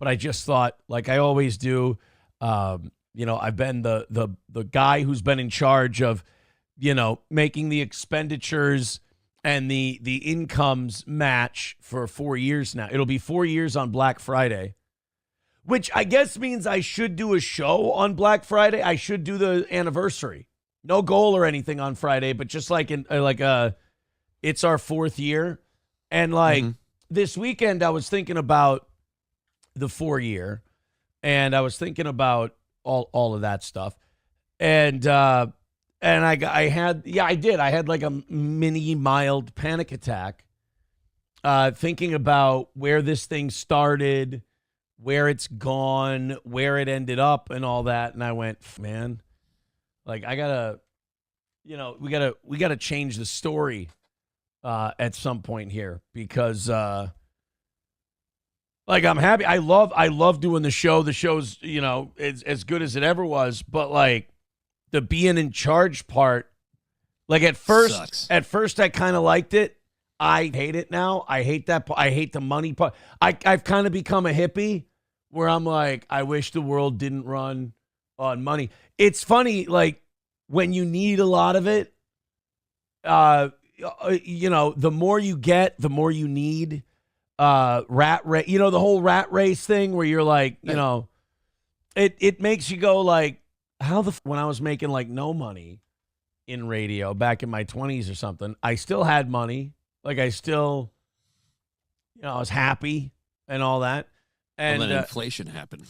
but I just thought, like I always do, I've been the guy who's been in charge of, making the expenditures and the incomes match for 4 years now. It'll be 4 years on Black Friday, which I guess means I should do a show on Black Friday. I should do the anniversary. No goal or anything on Friday, but just like it's our 4th year. And this weekend I was thinking about the 4 year, and I was thinking about all of that stuff. And I had like a mini mild panic attack, thinking about where this thing started, where it's gone, where it ended up, and all that. And I went, man, like I gotta, we gotta change the story at some point here, because like I'm happy. I love doing the show. The show's, as good as it ever was, but like the being in charge part, like at first sucks. I kind of liked it. I hate it now. I hate that. I hate the money part. I've kind of become a hippie where I'm like, I wish the world didn't run on money. It's funny, like when you need a lot of it, the more you get, the more you need. Rat race, the whole rat race thing where you're like, it makes you go like, when I was making like no money in radio back in my 20s or something, I still had money. Like I still, I was happy and all that. And then inflation happened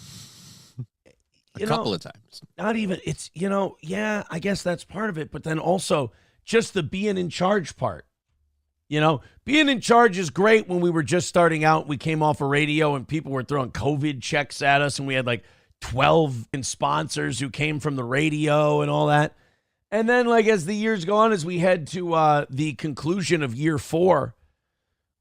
a couple of times. Not even, it's, yeah, I guess that's part of it. But then also just the being in charge part. Being in charge is great when we were just starting out. We came off a radio and people were throwing COVID checks at us, and we had like 12 sponsors who came from the radio and all that. And then like as the years go on, as we head to the conclusion of year 4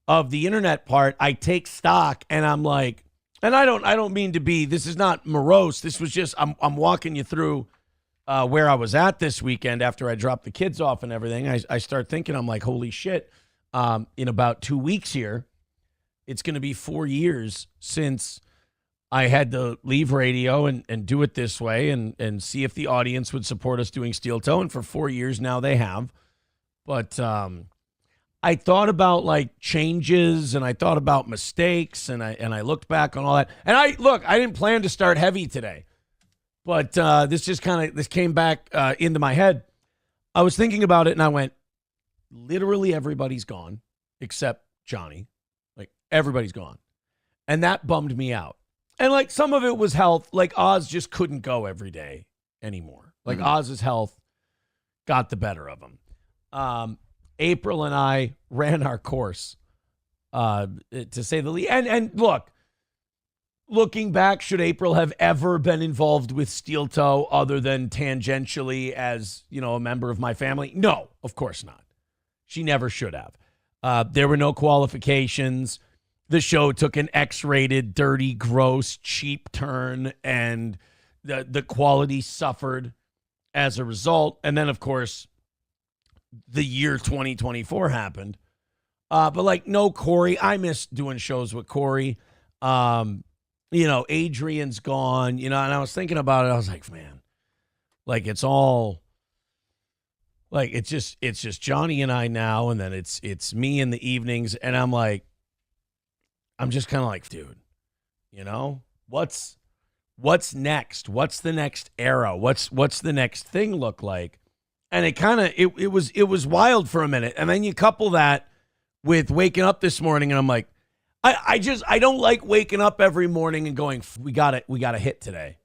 of the internet part, I take stock and I'm like, and I don't mean to be, this is not morose. This was just, I'm walking you through where I was at this weekend after I dropped the kids off and everything. I start thinking, I'm like, holy shit. In about 2 weeks here, it's going to be 4 years since I had to leave radio and do it this way and see if the audience would support us doing Steel Toe. And for 4 years now they have. But I thought about like changes, and I thought about mistakes, and I looked back on all that. And I didn't plan to start heavy today, but this came back into my head. I was thinking about it and I went, literally everybody's gone except Johnny. Like everybody's gone. And that bummed me out. And like some of it was health. Like Oz just couldn't go every day anymore. Like Oz's health got the better of him. April and I ran our course, to say the least. And look, looking back, should April have ever been involved with Steel Toe other than tangentially as, a member of my family? No, of course not. She never should have. There were no qualifications. The show took an X-rated, dirty, gross, cheap turn, and the quality suffered as a result. And then, of course, the year 2024 happened. But, like, no Corey. I miss doing shows with Corey. Adrian's gone, and I was thinking about it. I was like, man, like, it's all... Like it's just Johnny and I now, and then it's me in the evenings, and I'm just kind of like, dude, what's next? What's the next era? What's the next thing look like? And it was wild for a minute, and then you couple that with waking up this morning, and I'm like, I don't like waking up every morning and going, we got to hit today,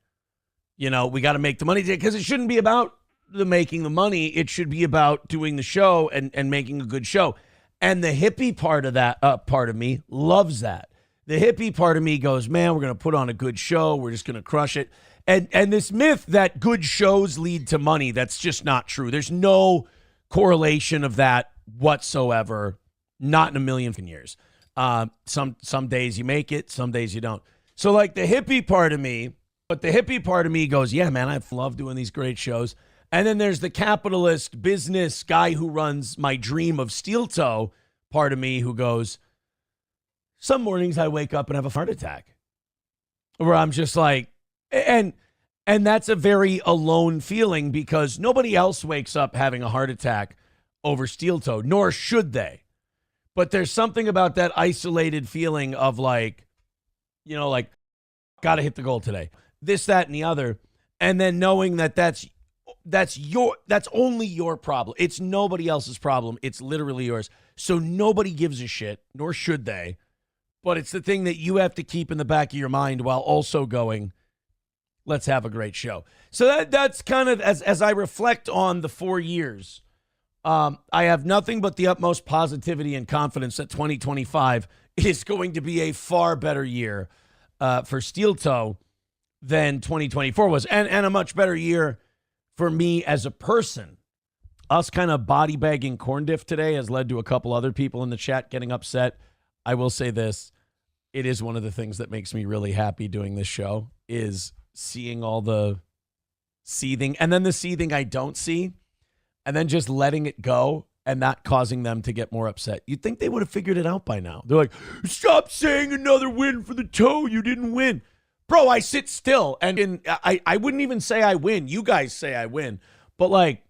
we got to make the money today, because it shouldn't be about the making the money. It should be about doing the show and making a good show. And the hippie part of that part of me loves that. The hippie part of me goes, man, we're going to put on a good show. We're just going to crush it. And this myth that good shows lead to money, that's just not true. There's no correlation of that whatsoever. Not in a million years. Some days you make it, some days you don't. So like the hippie part of me goes, yeah, man, I love doing these great shows. And then there's the capitalist business guy who runs my dream of Steel Toe part of me who goes, some mornings I wake up and have a heart attack. where I'm just like, and that's a very alone feeling because nobody else wakes up having a heart attack over steel toe, nor should they. But there's something about that isolated feeling of like, like, got to hit the goal today. This, that, and the other. And then knowing that that's only your problem. It's nobody else's problem. It's literally yours. So nobody gives a shit, nor should they. But it's the thing that you have to keep in the back of your mind while also going, let's have a great show. So that's kind of, as I reflect on the 4 years, I have nothing but the utmost positivity and confidence that 2025 is going to be a far better year for Steel Toe than 2024 was, and a much better year for me as a person. Us kind of body bagging corn diff today has led to a couple other people in the chat getting upset. I will say this. It is one of the things that makes me really happy doing this show is seeing all the seething and then the seething I don't see and then just letting it go and not causing them to get more upset. You'd think they would have figured it out by now. They're like, stop saying another win for the toe. You didn't win. Bro, I sit still and I wouldn't even say I win. You guys say I win. But like,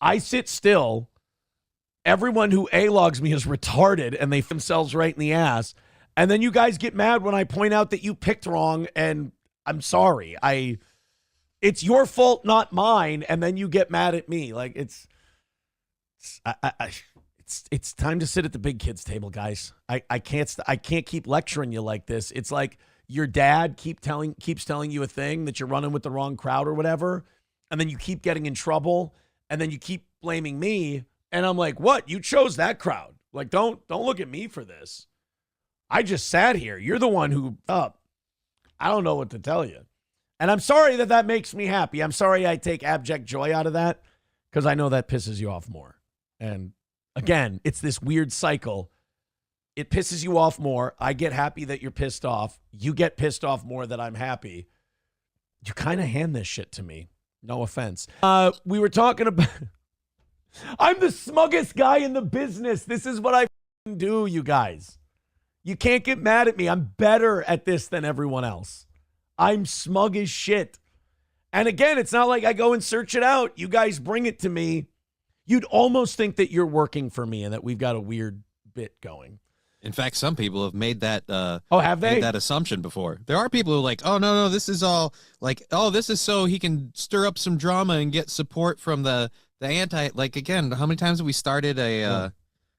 I sit still. Everyone who A-logs me is retarded and they themselves right in the ass. And then you guys get mad when I point out that you picked wrong and I'm sorry. It's your fault, not mine. And then you get mad at me. Like it's time to sit at the big kids table, guys. I can't keep lecturing you like this. It's like your dad keeps telling you a thing that you're running with the wrong crowd or whatever. And then you keep getting in trouble and then you keep blaming me. And I'm like, what? You chose that crowd. Like, don't look at me for this. I just sat here. You're the one who up. I don't know what to tell you. And I'm sorry that makes me happy. I'm sorry I take abject joy out of that because I know that pisses you off more. And again, it's this weird cycle. It pisses you off more. I get happy that you're pissed off. You get pissed off more that I'm happy. You kind of hand this shit to me. No offense. We were talking about... I'm the smuggest guy in the business. This is what I do, you guys. You can't get mad at me. I'm better at this than everyone else. I'm smug as shit. And again, it's not like I go and search it out. You guys bring it to me. You'd almost think that you're working for me and that we've got a weird bit going. In fact, some people have made that have they? Made that assumption before. There are people who are like, oh, no, this is all like, oh, this is so he can stir up some drama and get support from the anti, like, again, how many times have we started a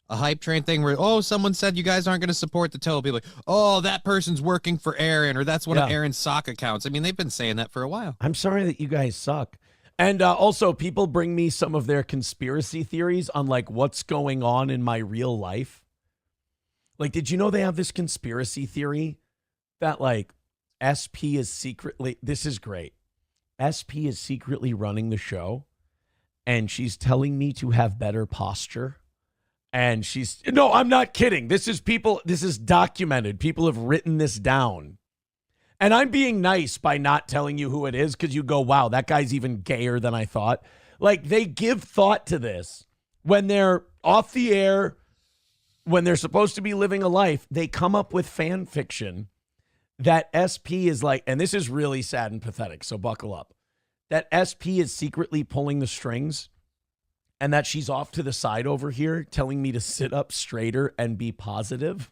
hype train thing where, oh, someone said you guys aren't going to support the toe. People like, oh, that person's working for Aaron or that's one of Aaron's sock accounts. I mean, they've been saying that for a while. I'm sorry that you guys suck. And also people bring me some of their conspiracy theories on like what's going on in my real life. Like, did you know they have this conspiracy theory that like SP is secretly, this is great. SP is secretly running the show and she's telling me to have better posture. And no, I'm not kidding. This is documented. People have written this down. And I'm being nice by not telling you who it is because you go, wow, that guy's even gayer than I thought. Like, they give thought to this. When they're off the air, when they're supposed to be living a life, they come up with fan fiction that SP is like, and this is really sad and pathetic, so buckle up, that SP is secretly pulling the strings and that she's off to the side over here telling me to sit up straighter and be positive.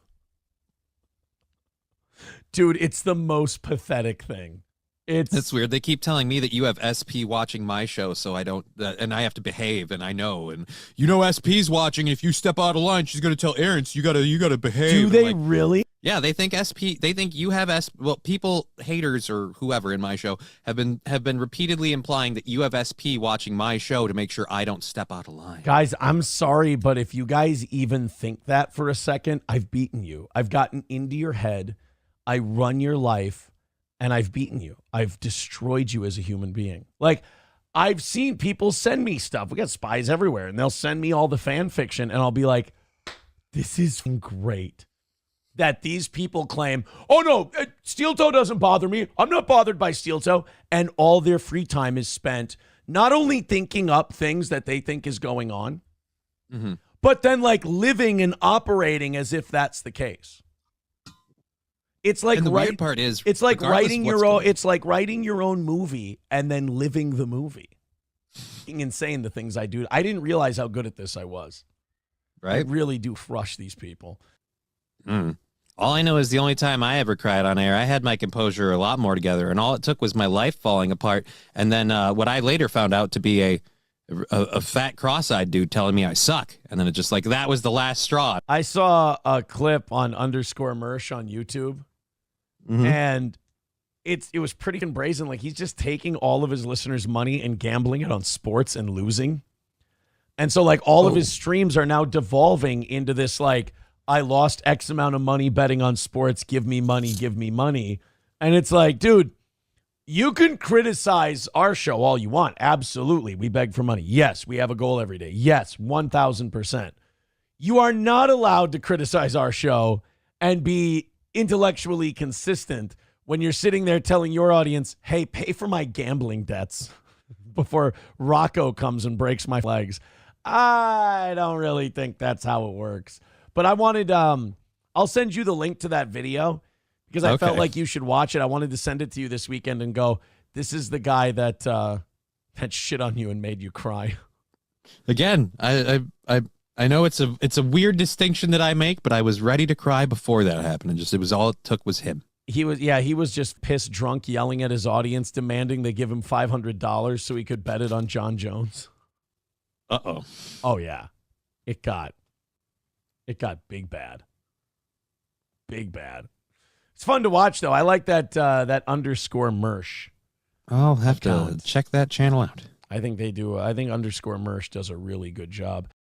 Dude, it's the most pathetic thing. It's weird. They keep telling me that you have SP watching my show, so I don't, and I have to behave, and I know, and SP's watching. If you step out of line, she's gonna tell Aaron, so you gotta behave. Do they really? Yeah, they think they think you have well, people, haters or whoever in my show have been repeatedly implying that you have SP watching my show to make sure I don't step out of line. Guys, I'm sorry, but if you guys even think that for a second, I've beaten you. I've gotten into your head. I run your life. And I've beaten you. I've destroyed you as a human being. Like, I've seen people send me stuff. We got spies everywhere. And they'll send me all the fan fiction. And I'll be like, this is great. That these people claim, oh, no, Steel Toe doesn't bother me. I'm not bothered by Steel Toe. And all their free time is spent not only thinking up things that they think is going on, but then, like, living and operating as if that's the case. It's like And the weird part is, it's like regardless of what's going on- it's like writing your own movie and then living the movie. Fucking insane, the things I do. I didn't realize how good at this I was. I right? really do crush these people. All I know is the only time I ever cried on air, I had my composure a lot more together, and all it took was my life falling apart, and then what I later found out to be a fat cross-eyed dude telling me I suck, and then it just like that was the last straw. I saw a clip on _Mersh on YouTube, and it was pretty brazen. Like, he's just taking all of his listeners' money and gambling it on sports and losing. And so, like, all of his streams are now devolving into this, like, I lost X amount of money betting on sports. Give me money, give me money. And it's like, dude, you can criticize our show all you want. Absolutely. We beg for money. Yes, we have a goal every day. Yes, 1,000%. You are not allowed to criticize our show and be intellectually consistent when you're sitting there telling your audience, hey, pay for my gambling debts before Rocco comes and breaks my legs. I don't really think that's how it works. But I wanted, I'll send you the link to that video because I felt like you should watch it. I wanted to send it to you this weekend and go, this is the guy that that shit on you and made you cry. Again, I know it's a weird distinction that I make, but I was ready to cry before that happened, and just it was all it took was him. He was just pissed drunk, yelling at his audience, demanding they give him $500 so he could bet it on John Jones. Oh yeah, it got big bad. Big bad. It's fun to watch though. I like that that _Mersh. I'll have to check that channel out. I think they do. I think _Mersh does a really good job.